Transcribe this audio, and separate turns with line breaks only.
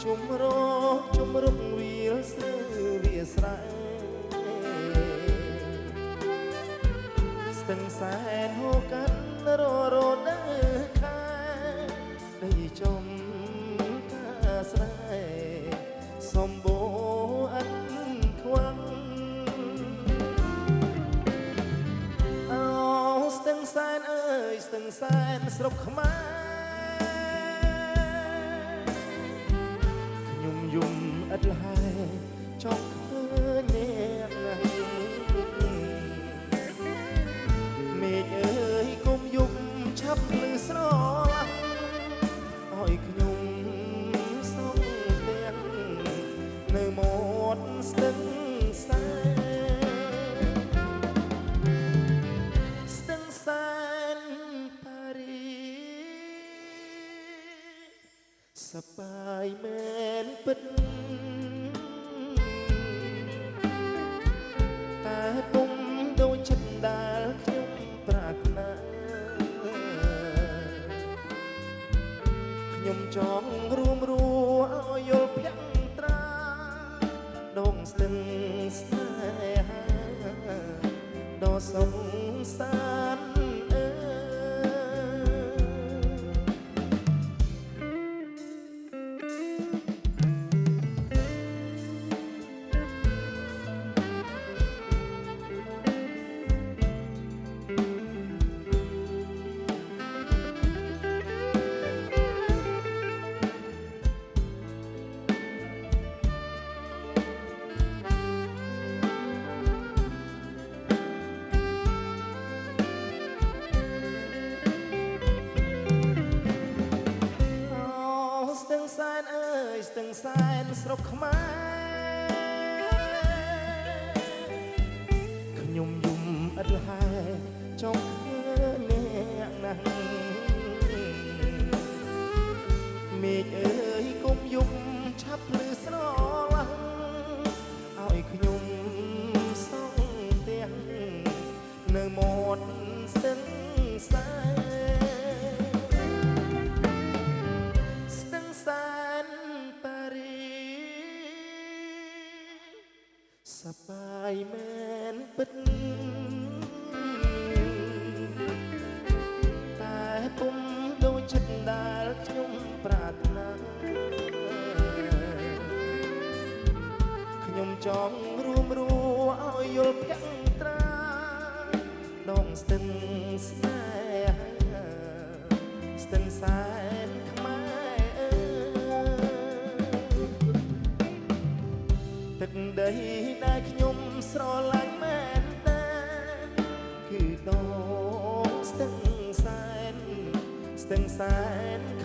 ជំរុកវាលស្រើវាស្រែស្ទឹងសែនហូរកាន់រដើខែដីចុំតាស្រែសំបូរអិនខ្វាំងអោស្ទឹងសែនអើយស្ទឹងសែនស្រុកខ្មែរយំឥតលហើយចង់ឃើញអ្នកណាមេឃអើយគុំយំឆាប់ភ្លឺស្រឡាក់ឲ្យខ្ញុំសងទាំងនៅមាត់ស្ទឹងសែនប៉ារីសប្បាយមែនពិតតែពុំដូចចិត្តដែលខ្ញុំប្រាថ្នាខ្ញុំចង់រួមរស់ឲ្យយល់ភក្ត្រាដងស្ទឹងស្នេហាដ៏សុខសាន្តសែនអើយស្ទឹងសែនស្រុកខ្មែរខ្ញុំយំឥតលហើយចង់ឃើញអ្នកណាស់មេឃអើយគុំយំឆាប់ភ្លឺស្រឡាំងឲ្យខ្ញុំសងទាំងនៅមាត់ស្ទឹងសែនសប្បាយមែនពិតតែពុំដូចចិត្តដែលខ្ញុំប្រាថ្នាខ្ញុំចង់រួមរស់ឲ្យយល់ភក្ត្រាដងស្ទឹងស្នេហាស្ទឹងសែនទឹកដីដែលខ្ញុំស្រឡាញ់មែនតែគឺដងស្ទឹងសែន